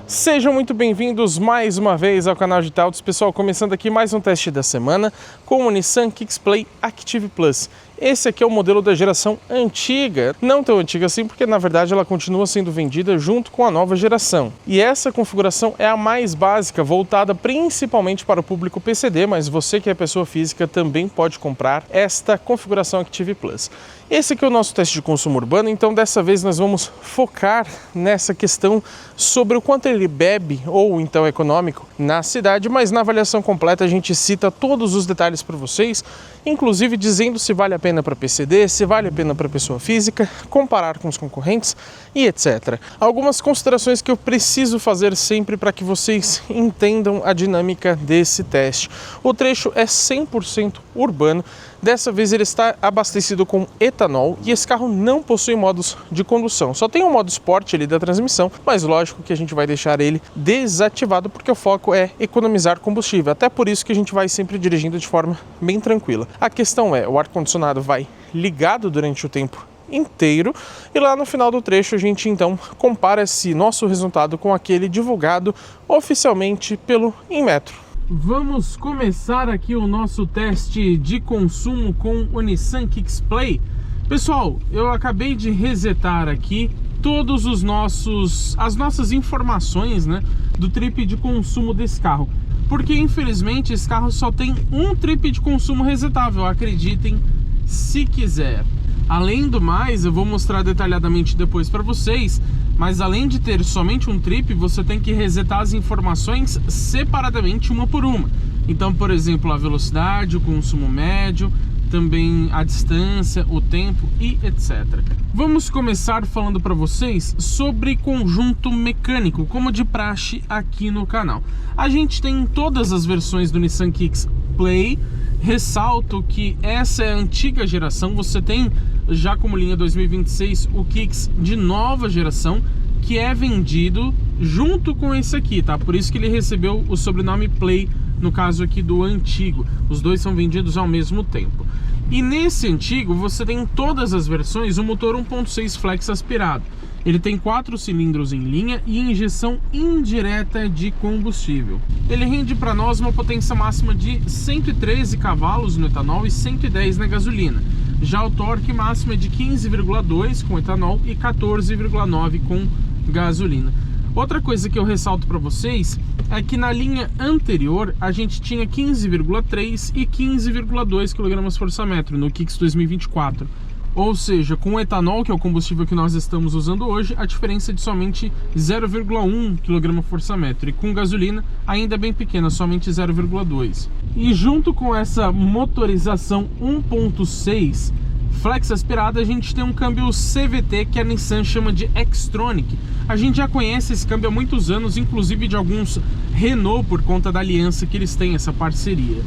Sejam muito bem-vindos mais uma vez ao canal de Autos. Pessoal, começando aqui mais um teste da semana com o Nissan Kicks Play Active Plus. Esse aqui é o modelo da geração antiga, não tão antiga assim, porque na verdade ela continua sendo vendida junto com a nova geração. E essa configuração é a mais básica, voltada principalmente para o público PCD, mas você que é pessoa física também pode comprar esta configuração Active Plus. Esse aqui é o nosso teste de consumo urbano, então dessa vez nós vamos focar nessa questão sobre o quanto ele bebe, ou então econômico, na cidade, mas na avaliação completa a gente cita todos os detalhes para vocês, inclusive dizendo se vale a pena para PCD, se vale a pena para pessoa física, comparar com os concorrentes e etc. Algumas considerações que eu preciso fazer sempre para que vocês entendam a dinâmica desse teste. O trecho é 100% urbano, dessa vez ele está abastecido com etanol e esse carro não possui modos de condução, só tem o modo esporte ali da transmissão, mas lógico que a gente vai deixar ele desativado porque o foco é economizar combustível, até por isso que a gente vai sempre dirigindo de forma bem tranquila. A questão é, o ar-condicionado vai ligado durante o tempo inteiro e lá no final do trecho a gente então compara esse nosso resultado com aquele divulgado oficialmente pelo Inmetro. Vamos começar aqui o nosso teste de consumo com o Nissan Kicks Play. Pessoal, eu acabei de resetar aqui todos as nossas informações, né, do trip de consumo desse carro, porque infelizmente esse carro só tem um trip de consumo resetável, acreditem se quiser. Além do mais, eu vou mostrar detalhadamente depois para vocês, mas além de ter somente um trip, você tem que resetar as informações separadamente uma por uma. Então, por exemplo, a velocidade, o consumo médio, também a distância, o tempo e etc. Vamos começar falando para vocês sobre conjunto mecânico, como de praxe aqui no canal. A gente tem todas as versões do Nissan Kicks Play. Ressalto que essa é a antiga geração, você tem já como linha 2026 o Kicks de nova geração, que é vendido junto com esse aqui, tá? Por isso que ele recebeu o sobrenome Play, no caso aqui do antigo. Os dois são vendidos ao mesmo tempo. E nesse antigo você tem todas as versões o motor 1.6 flex aspirado. Ele tem 4 cilindros em linha e injeção indireta de combustível. Ele rende para nós uma potência máxima de 113 cavalos no etanol e 110 na gasolina. Já o torque máximo é de 15,2 com etanol e 14,9 com gasolina. Outra coisa que eu ressalto para vocês é que na linha anterior a gente tinha 15,3 e 15,2 kgfm no Kicks 2024. Ou seja, com o etanol, que é o combustível que nós estamos usando hoje, a diferença é de somente 0,1 kgfm. E com gasolina ainda é bem pequena, somente 0,2. E junto com essa motorização 1.6 flex aspirada, a gente tem um câmbio CVT que a Nissan chama de Xtronic. A gente já conhece esse câmbio há muitos anos, inclusive de alguns Renault, por conta da aliança que eles têm, essa parceria.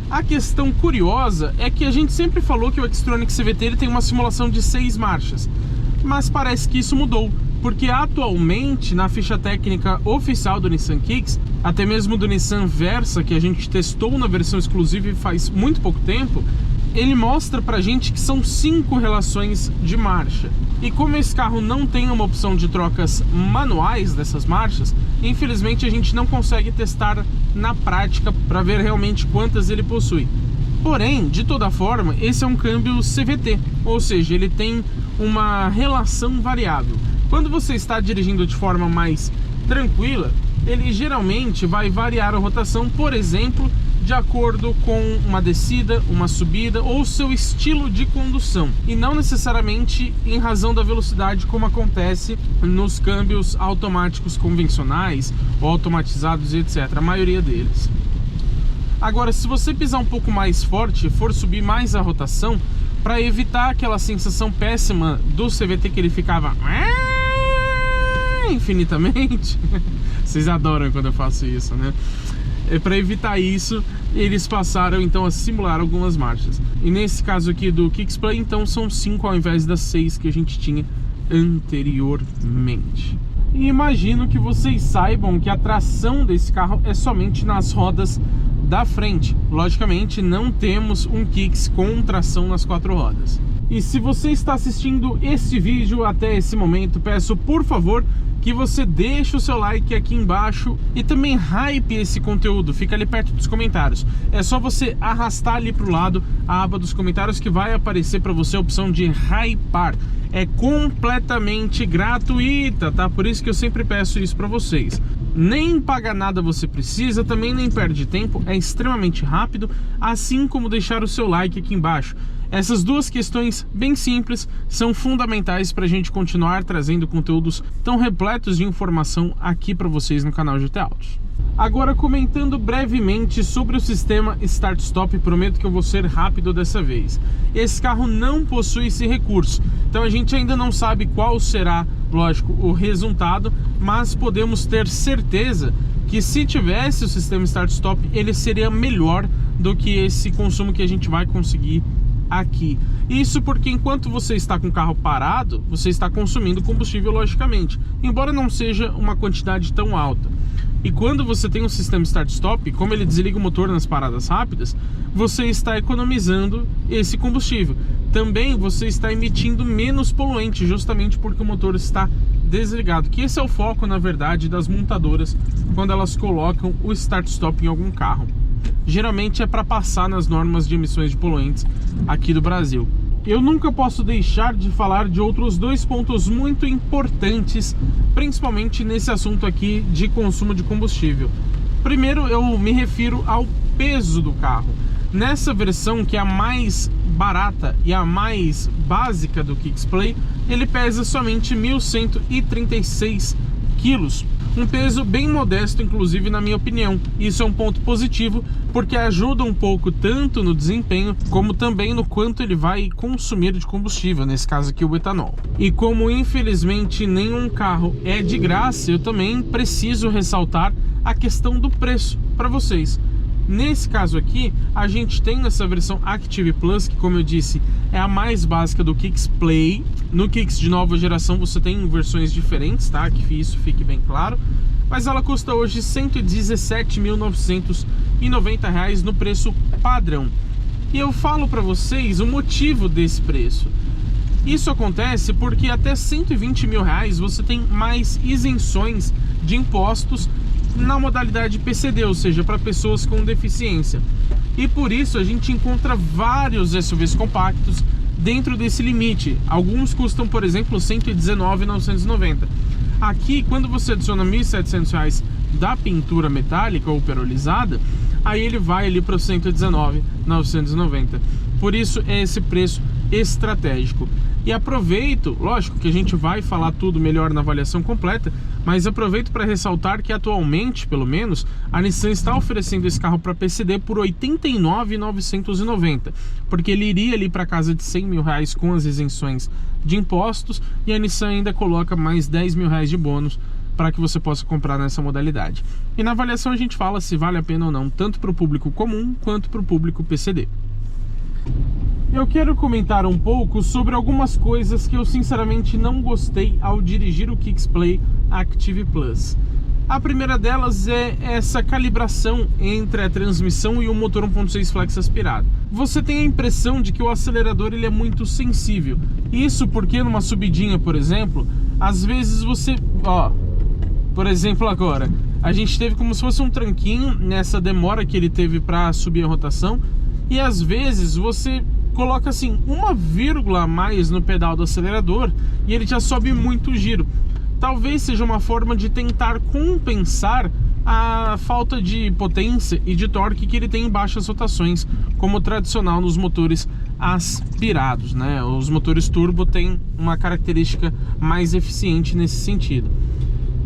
A questão curiosa é que a gente sempre falou que o Xtronic CVT ele tem uma simulação de 6 marchas, mas parece que isso mudou, porque atualmente na ficha técnica oficial do Nissan Kicks, até mesmo do Nissan Versa, que a gente testou na versão exclusiva faz muito pouco tempo, ele mostra pra gente que são 5 relações de marcha. E como esse carro não tem uma opção de trocas manuais dessas marchas, infelizmente a gente não consegue testar na prática para ver realmente quantas ele possui. Porém, de toda forma, esse é um câmbio CVT, ou seja, ele tem uma relação variável. Quando você está dirigindo de forma mais tranquila, ele geralmente vai variar a rotação, por exemplo, de acordo com uma descida, uma subida ou seu estilo de condução, e não necessariamente em razão da velocidade, como acontece nos câmbios automáticos convencionais ou automatizados e etc, a maioria deles. Agora, se você pisar um pouco mais forte, for subir mais a rotação, para evitar aquela sensação péssima do CVT que ele ficava infinitamente, vocês adoram quando eu faço isso, né? Para evitar isso, eles passaram então a simular algumas marchas. E nesse caso aqui do Kicks Play, então são 5 ao invés das 6 que a gente tinha anteriormente. E imagino que vocês saibam que a tração desse carro é somente nas rodas da frente. Logicamente não temos um Kicks com tração nas 4 rodas. E se você está assistindo este vídeo até esse momento, peço por favor que você deixe o seu like aqui embaixo e também hype esse conteúdo, fica ali perto dos comentários. É só você arrastar ali para o lado a aba dos comentários que vai aparecer para você a opção de hypar. É completamente gratuita, tá? Por isso que eu sempre peço isso para vocês. Nem paga nada você precisa, também nem perde tempo, é extremamente rápido, assim como deixar o seu like aqui embaixo. Essas duas questões bem simples são fundamentais para a gente continuar trazendo conteúdos tão repletos de informação aqui para vocês no canal GT Autos. Agora, comentando brevemente sobre o sistema Start-Stop, prometo que eu vou ser rápido dessa vez. Esse carro não possui esse recurso, então a gente ainda não sabe qual será, lógico, o resultado, mas podemos ter certeza que se tivesse o sistema Start-Stop, ele seria melhor do que esse consumo que a gente vai conseguir aqui. Isso porque enquanto você está com o carro parado, você está consumindo combustível, logicamente, embora não seja uma quantidade tão alta. E quando você tem um sistema Start-Stop, como ele desliga o motor nas paradas rápidas, você está economizando esse combustível. Também você está emitindo menos poluente, justamente porque o motor está desligado, que esse é o foco, na verdade, das montadoras quando elas colocam o Start-Stop em algum carro. Geralmente é para passar nas normas de emissões de poluentes aqui do Brasil. Eu nunca posso deixar de falar de outros dois pontos muito importantes, principalmente nesse assunto aqui de consumo de combustível. Primeiro, eu me refiro ao peso do carro. Nessa versão, que é a mais barata e a mais básica do Kixplay, ele pesa somente 1.136 quilos. Um peso bem modesto, inclusive, na minha opinião. Isso é um ponto positivo, porque ajuda um pouco tanto no desempenho, como também no quanto ele vai consumir de combustível, nesse caso aqui o etanol. E como infelizmente nenhum carro é de graça, eu também preciso ressaltar a questão do preço para vocês. Nesse caso aqui, a gente tem nessa versão Active Plus, que, como eu disse, é a mais básica do Kixplay. No Kicks de nova geração você tem versões diferentes, tá? Que isso fique bem claro. Mas ela custa hoje R$ 117.990 no preço padrão. E eu falo para vocês o motivo desse preço. Isso acontece porque até R$ 120 mil você tem mais isenções de impostos na modalidade PCD, ou seja, para pessoas com deficiência. E por isso a gente encontra vários SUVs compactos dentro desse limite. Alguns custam, por exemplo, R$ 119.990. Aqui, quando você adiciona R$ 1.700 da pintura metálica ou perolizada, aí ele vai ali para os R$ 119.990. Por isso é esse preço estratégico. E aproveito, lógico que a gente vai falar tudo melhor na avaliação completa, mas aproveito para ressaltar que atualmente, pelo menos, a Nissan está oferecendo esse carro para PCD por R$ 89.990, porque ele iria ali para casa de R$ 100 mil com as isenções de impostos, e a Nissan ainda coloca mais R$ 10 mil de bônus para que você possa comprar nessa modalidade. E na avaliação a gente fala se vale a pena ou não, tanto para o público comum quanto para o público PCD. Eu quero comentar um pouco sobre algumas coisas que eu sinceramente não gostei ao dirigir o Kixplay Active Plus. A primeira delas é essa calibração entre a transmissão e o motor 1.6 flex aspirado. Você tem a impressão de que o acelerador ele é muito sensível. Isso porque numa subidinha, por exemplo, às vezes você... por exemplo agora, a gente teve como se fosse um tranquinho nessa demora que ele teve para subir a rotação, e às vezes você coloca assim uma vírgula a mais no pedal do acelerador e ele já sobe muito o giro. Talvez seja uma forma de tentar compensar a falta de potência e de torque que ele tem em baixas rotações, como tradicional nos motores aspirados, né? Os motores turbo têm uma característica mais eficiente nesse sentido.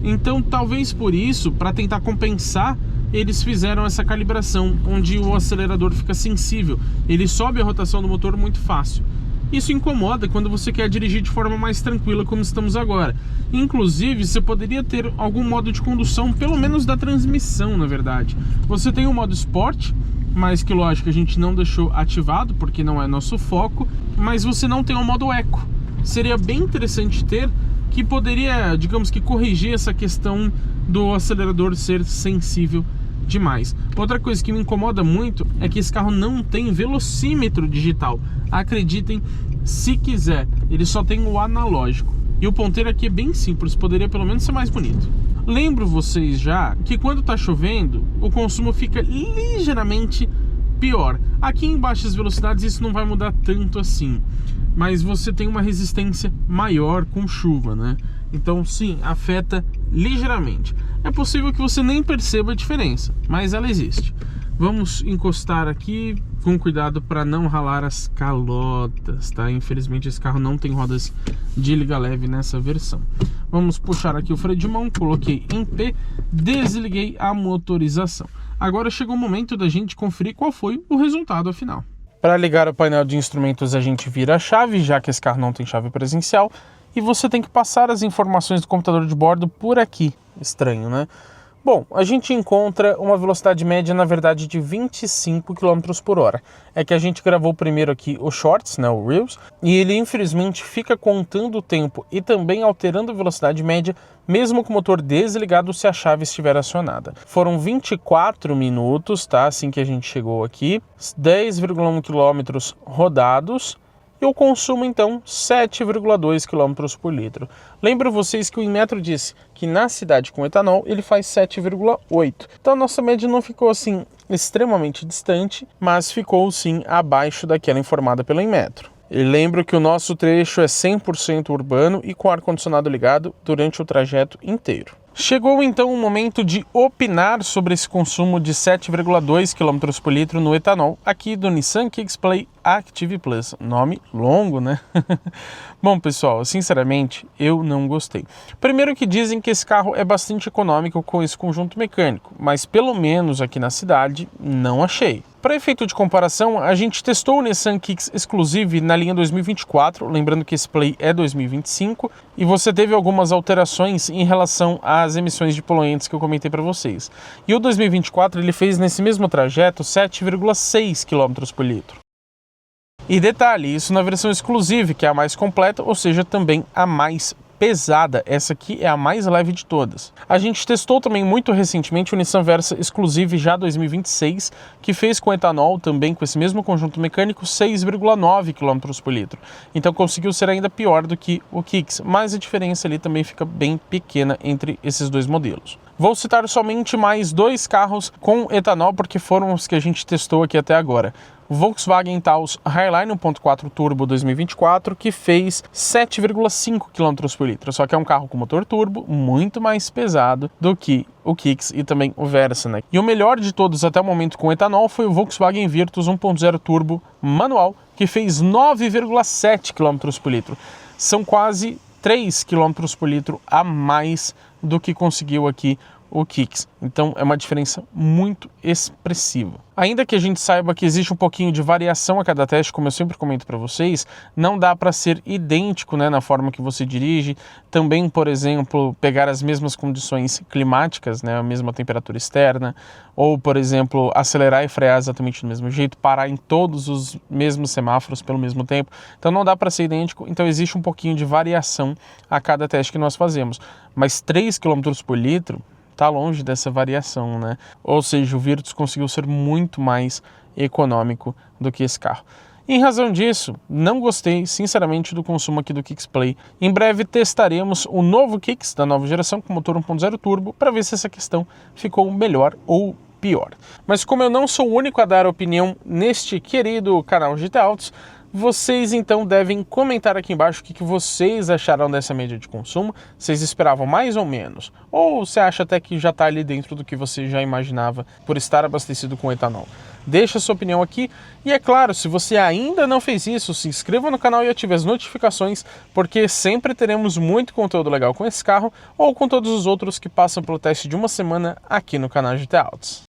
Então, talvez por isso, para tentar compensar, eles fizeram essa calibração, onde o acelerador fica sensível, ele sobe a rotação do motor muito fácil. Isso incomoda quando você quer dirigir de forma mais tranquila, como estamos agora. Inclusive, você poderia ter algum modo de condução, pelo menos da transmissão, na verdade. Você tem o modo Sport, mas que, lógico, a gente não deixou ativado, porque não é nosso foco, mas você não tem o modo Eco. Seria bem interessante ter, que poderia, digamos que, corrigir essa questão do acelerador ser sensível demais. Outra coisa que me incomoda muito é que esse carro não tem velocímetro digital. Acreditem Se quiser, ele só tem o analógico. E o ponteiro aqui é bem simples, poderia pelo menos ser mais bonito. Lembro vocês já que quando tá chovendo, o consumo fica ligeiramente pior. Aqui em baixas velocidades isso não vai mudar tanto assim, mas você tem uma resistência maior com chuva, né? Então sim, afeta ligeiramente. É possível que você nem perceba a diferença, mas ela existe. Vamos encostar aqui com cuidado para não ralar as calotas, tá? Infelizmente esse carro não tem rodas de liga leve nessa versão. Vamos puxar aqui o freio de mão, coloquei em P, desliguei a motorização. Agora chegou o momento da gente conferir qual foi o resultado final. Para ligar o painel de instrumentos a gente vira a chave, já que esse carro não tem chave presencial, e você tem que passar as informações do computador de bordo por aqui. Estranho, né? Bom, a gente encontra uma velocidade média, na verdade, de 25 km por hora. É que a gente gravou primeiro aqui os shorts, né, o Reels, e ele infelizmente fica contando o tempo e também alterando a velocidade média, mesmo com o motor desligado se a chave estiver acionada. Foram 24 minutos, tá, assim que a gente chegou aqui, 10,1 km rodados, e o consumo, então, 7,2 km por litro. Lembro vocês que o Inmetro disse que na cidade com etanol ele faz 7,8. Então a nossa média não ficou assim extremamente distante, mas ficou sim abaixo daquela informada pelo Inmetro. E lembro que o nosso trecho é 100% urbano e com ar-condicionado ligado durante o trajeto inteiro. Chegou então o momento de opinar sobre esse consumo de 7,2 km por litro no etanol aqui do Nissan Kicks Play Active Plus. Nome longo, né? Bom, pessoal, sinceramente, eu não gostei. Primeiro que dizem que esse carro é bastante econômico com esse conjunto mecânico, mas pelo menos aqui na cidade, não achei. Para efeito de comparação, a gente testou o Nissan Kicks Exclusive na linha 2024, lembrando que esse Play é 2025, e você teve algumas alterações em relação às emissões de poluentes que eu comentei para vocês. E o 2024 ele fez nesse mesmo trajeto 7,6 km por litro. E detalhe, isso na versão Exclusive, que é a mais completa, ou seja, também a mais pesada. Essa aqui é a mais leve de todas. A gente testou também muito recentemente o Nissan Versa Exclusive já 2026, que fez com etanol também, com esse mesmo conjunto mecânico, 6,9 km por litro. Então conseguiu ser ainda pior do que o Kicks, mas a diferença ali também fica bem pequena entre esses dois modelos. Vou citar somente mais dois carros com etanol, porque foram os que a gente testou aqui até agora. O Volkswagen Taos Highline 1.4 Turbo 2024, que fez 7,5 km por litro. Só que é um carro com motor turbo, muito mais pesado do que o Kicks e também o Versa, né? E o melhor de todos até o momento com etanol foi o Volkswagen Virtus 1.0 Turbo manual, que fez 9,7 km por litro. São quase 3 km por litro a mais do que conseguiu aqui o Kicks. Então é uma diferença muito expressiva. Ainda que a gente saiba que existe um pouquinho de variação a cada teste, como eu sempre comento para vocês, não dá para ser idêntico, né, na forma que você dirige. Também, por exemplo, pegar as mesmas condições climáticas, né, a mesma temperatura externa, ou, por exemplo, acelerar e frear exatamente do mesmo jeito, parar em todos os mesmos semáforos pelo mesmo tempo. Então não dá para ser idêntico, então existe um pouquinho de variação a cada teste que nós fazemos. Mas 3 km por litro está longe dessa variação, né? Ou seja, o Virtus conseguiu ser muito mais econômico do que esse carro. Em razão disso, não gostei, sinceramente, do consumo aqui do Kicks Play. Em breve testaremos o novo Kicks da nova geração com motor 1.0 turbo para ver se essa questão ficou melhor ou pior. Mas como eu não sou o único a dar opinião neste querido canal GT Autos, vocês então devem comentar aqui embaixo o que vocês acharam dessa média de consumo, vocês esperavam mais ou menos, ou você acha até que já está ali dentro do que você já imaginava por estar abastecido com etanol. Deixa a sua opinião aqui e é claro, se você ainda não fez isso, se inscreva no canal e ative as notificações, porque sempre teremos muito conteúdo legal com esse carro ou com todos os outros que passam pelo teste de uma semana aqui no canal GT Autos.